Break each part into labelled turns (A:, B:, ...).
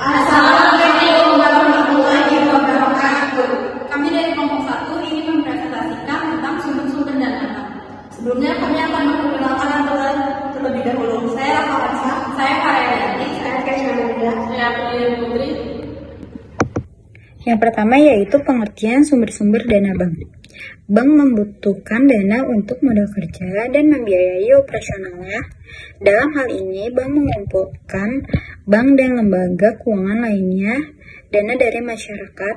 A: Assalamualaikum warahmatullahi wabarakatuh. Kami dari kelompok 1 ingin mempresentasikan tentang sumber-sumber dana. Sebelumnya kami akan memperkenalkan aturan terlebih dahulu. Saya Rafa Arsa, saya Karyani, saya Kesha Muda, saya Pilihan Putri.
B: Yang pertama yaitu pengertian sumber-sumber dana bank. Bank membutuhkan dana untuk modal kerja dan membiayai operasionalnya. Dalam hal ini, bank mengumpulkan bank dan lembaga keuangan lainnya dana dari masyarakat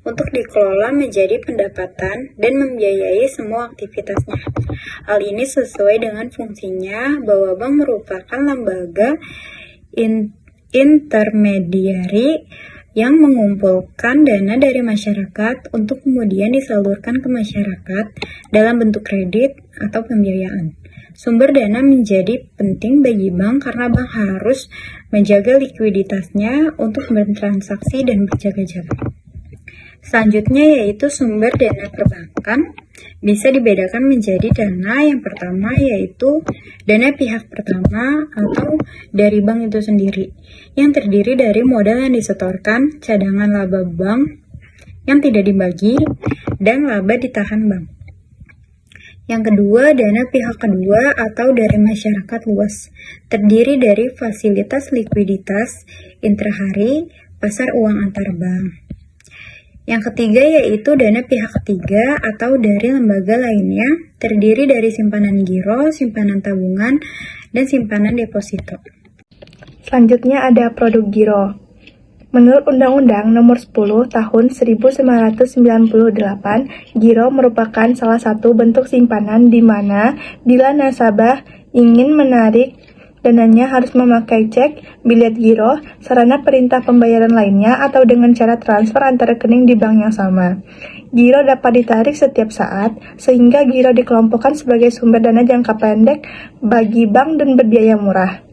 B: untuk dikelola menjadi pendapatan dan membiayai semua aktivitasnya. Hal ini sesuai dengan fungsinya bahwa bank merupakan lembaga intermediari yang mengumpulkan dana dari masyarakat untuk kemudian disalurkan ke masyarakat dalam bentuk kredit atau pembiayaan. Sumber dana menjadi penting bagi bank karena bank harus menjaga likuiditasnya untuk bertransaksi dan berjaga-jaga. Selanjutnya yaitu sumber dana perbankan. Bisa dibedakan menjadi dana yang pertama yaitu dana pihak pertama atau dari bank itu sendiri yang terdiri dari modal yang disetorkan, cadangan laba bank yang tidak dibagi, dan laba ditahan bank. Yang kedua, dana pihak kedua atau dari masyarakat luas, terdiri dari fasilitas likuiditas, intrahari, pasar uang antar bank. Yang ketiga yaitu dana pihak ketiga atau dari lembaga lainnya, terdiri dari simpanan giro, simpanan tabungan, dan simpanan deposito.
C: Selanjutnya ada produk giro. Menurut Undang-Undang Nomor 10 Tahun 1998, giro merupakan salah satu bentuk simpanan di mana bila nasabah ingin menarik dananya harus memakai cek, bilet giro, sarana perintah pembayaran lainnya, atau dengan cara transfer antar rekening di bank yang sama. Giro dapat ditarik setiap saat, sehingga giro dikelompokkan sebagai sumber dana jangka pendek bagi bank dan berbiaya murah.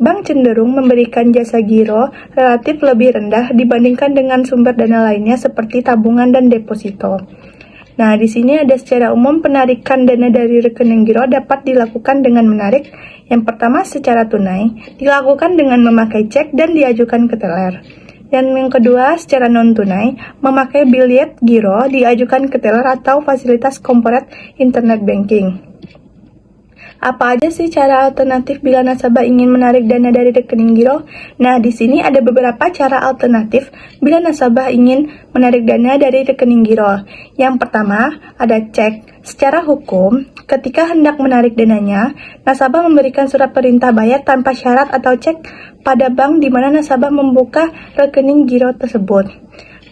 C: Bank cenderung memberikan jasa giro relatif lebih rendah dibandingkan dengan sumber dana lainnya seperti tabungan dan deposito. Nah, di sini ada secara umum penarikan dana dari rekening giro dapat dilakukan dengan menarik. Yang pertama secara tunai, dilakukan dengan memakai cek dan diajukan ke teller. Dan yang kedua secara non-tunai, memakai bilet giro diajukan ke teller atau fasilitas corporate internet banking. Apa aja sih cara alternatif bila nasabah ingin menarik dana dari rekening giro? Nah, di sini ada beberapa cara alternatif bila nasabah ingin menarik dana dari rekening giro. Yang pertama, ada cek. Secara hukum, ketika hendak menarik dananya, nasabah memberikan surat perintah bayar tanpa syarat atau cek pada bank di mana nasabah membuka rekening giro tersebut.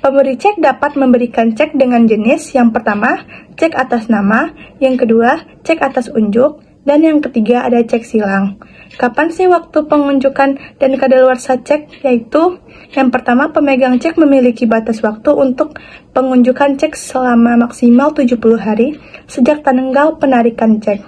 C: Pemberi cek dapat memberikan cek dengan jenis yang pertama, cek atas nama, yang kedua, cek atas unjuk, dan yang ketiga ada cek silang. Kapan sih waktu pengunjukan dan kadaluarsa cek? Yaitu yang pertama, pemegang cek memiliki batas waktu untuk pengunjukan cek selama maksimal 70 hari sejak tanggal penarikan cek.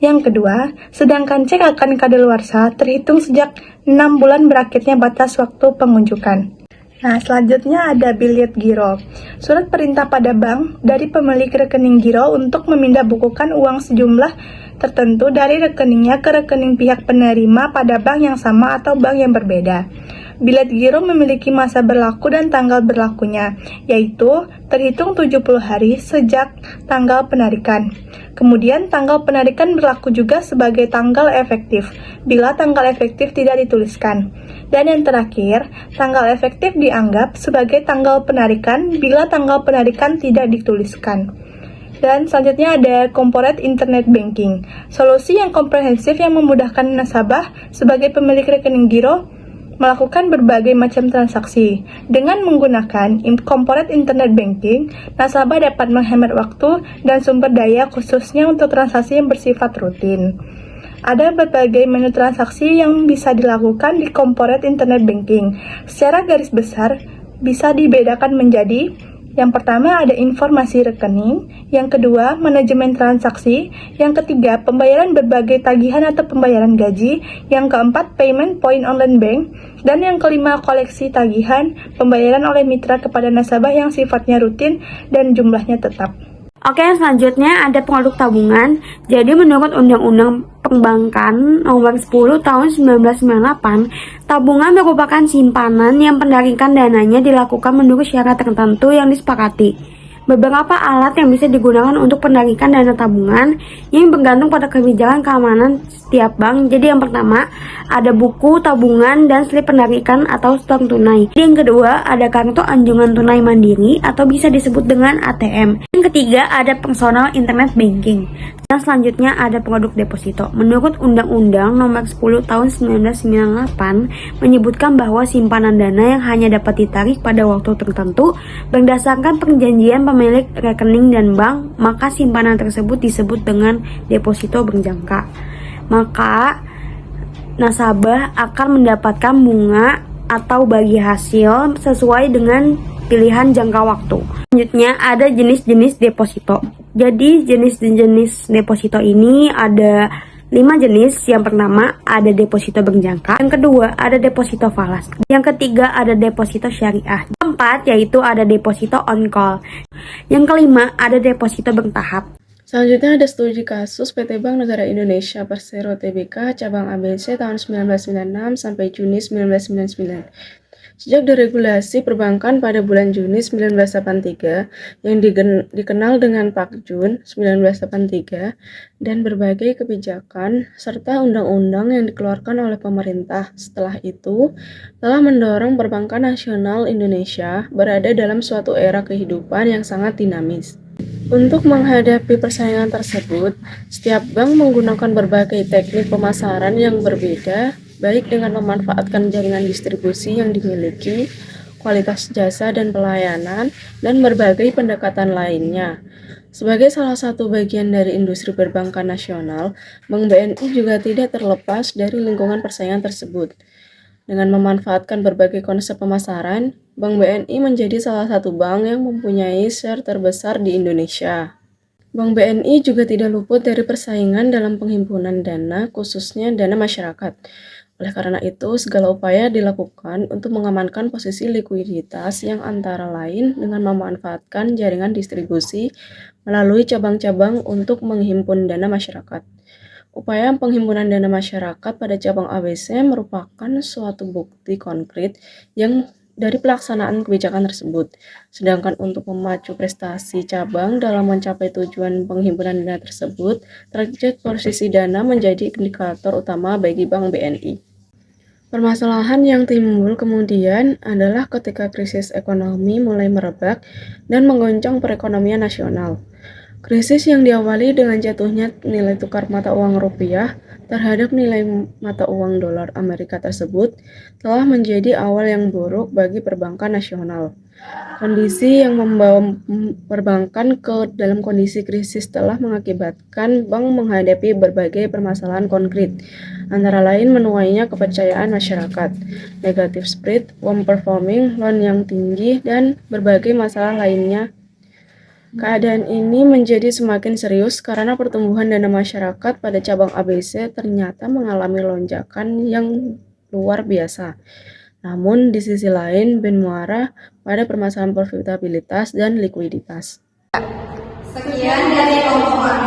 C: Yang kedua, sedangkan cek akan kadaluarsa terhitung sejak 6 bulan berakhirnya batas waktu pengunjukan. Nah, selanjutnya ada bilet giro. Surat perintah pada bank dari pemilik rekening giro untuk memindah bukukan uang sejumlah tertentu dari rekeningnya ke rekening pihak penerima pada bank yang sama atau bank yang berbeda. Bilet giro memiliki masa berlaku dan tanggal berlakunya, yaitu terhitung 70 hari sejak tanggal penarikan. Kemudian tanggal penarikan berlaku juga sebagai tanggal efektif, bila tanggal efektif tidak dituliskan. Dan yang terakhir, tanggal efektif dianggap sebagai tanggal penarikan bila tanggal penarikan tidak dituliskan. Dan selanjutnya ada corporate internet banking, solusi yang komprehensif yang memudahkan nasabah sebagai pemilik rekening giro melakukan berbagai macam transaksi. Dengan menggunakan corporate internet banking, nasabah dapat menghemat waktu dan sumber daya khususnya untuk transaksi yang bersifat rutin. Ada berbagai menu transaksi yang bisa dilakukan di corporate internet banking. Secara garis besar, bisa dibedakan menjadi yang pertama ada informasi rekening, yang kedua manajemen transaksi, yang ketiga pembayaran berbagai tagihan atau pembayaran gaji, yang keempat payment point online bank, dan yang kelima koleksi tagihan pembayaran oleh mitra kepada nasabah yang sifatnya rutin dan jumlahnya tetap.
D: Oke, selanjutnya ada produk tabungan. Jadi menurut Undang-Undang Perbankan Nomor 10 Tahun 1998, tabungan merupakan simpanan yang penarikan dananya dilakukan menurut syarat tertentu yang disepakati. Beberapa alat yang bisa digunakan untuk penarikan dana tabungan yang bergantung pada kebijakan keamanan setiap bank. Jadi yang pertama, ada buku tabungan dan slip penarikan atau stok tunai. Yang kedua, ada kartu anjungan tunai mandiri atau bisa disebut dengan ATM. Yang ketiga, ada personal internet banking. Dan selanjutnya ada produk deposito. Menurut Undang-Undang Nomor 10 Tahun 1998 menyebutkan bahwa simpanan dana yang hanya dapat ditarik pada waktu tertentu berdasarkan perjanjian pemilik rekening dan bank, maka simpanan tersebut disebut dengan deposito berjangka. Maka nasabah akan mendapatkan bunga atau bagi hasil sesuai dengan pilihan jangka waktu. Selanjutnya ada jenis-jenis deposito. Jadi jenis-jenis deposito ini ada 5 jenis. Yang pertama ada deposito berjangka, yang kedua ada deposito falas, yang ketiga ada deposito syariah, yang keempat yaitu ada deposito on call, yang kelima ada deposito bertahap.
E: Selanjutnya ada studi kasus PT Bank Negara Indonesia Persero Tbk cabang ABC tahun 1996 sampai Juni 1999. Sejak deregulasi perbankan pada bulan Juni 1983 yang dikenal dengan Pak Jun 1983 dan berbagai kebijakan serta undang-undang yang dikeluarkan oleh pemerintah setelah itu telah mendorong perbankan nasional Indonesia berada dalam suatu era kehidupan yang sangat dinamis. Untuk menghadapi persaingan tersebut, setiap bank menggunakan berbagai teknik pemasaran yang berbeda, baik dengan memanfaatkan jaringan distribusi yang dimiliki, kualitas jasa dan pelayanan, dan berbagai pendekatan lainnya. Sebagai salah satu bagian dari industri perbankan nasional, Bank BNI juga tidak terlepas dari lingkungan persaingan tersebut. Dengan memanfaatkan berbagai konsep pemasaran, Bank BNI menjadi salah satu bank yang mempunyai share terbesar di Indonesia. Bank BNI juga tidak luput dari persaingan dalam penghimpunan dana, khususnya dana masyarakat. Oleh karena itu, segala upaya dilakukan untuk mengamankan posisi likuiditas yang antara lain dengan memanfaatkan jaringan distribusi melalui cabang-cabang untuk menghimpun dana masyarakat. Upaya penghimpunan dana masyarakat pada cabang ABC merupakan suatu bukti konkret yang dari pelaksanaan kebijakan tersebut. Sedangkan untuk memacu prestasi cabang dalam mencapai tujuan penghimpunan dana tersebut, target posisi dana menjadi indikator utama bagi Bank BNI. Permasalahan yang timbul kemudian adalah ketika krisis ekonomi mulai merebak dan menggoncang perekonomian nasional. Krisis yang diawali dengan jatuhnya nilai tukar mata uang rupiah terhadap nilai mata uang dolar Amerika tersebut telah menjadi awal yang buruk bagi perbankan nasional. Kondisi yang membawa perbankan ke dalam kondisi krisis telah mengakibatkan bank menghadapi berbagai permasalahan konkret, antara lain menuainya kepercayaan masyarakat, negative spread, non-performing loan yang tinggi, dan berbagai masalah lainnya. Keadaan ini menjadi semakin serius karena pertumbuhan dana masyarakat pada cabang ABC ternyata mengalami lonjakan yang luar biasa. Namun di sisi lain bermuara pada permasalahan profitabilitas dan likuiditas.
A: Sekian dari kelompok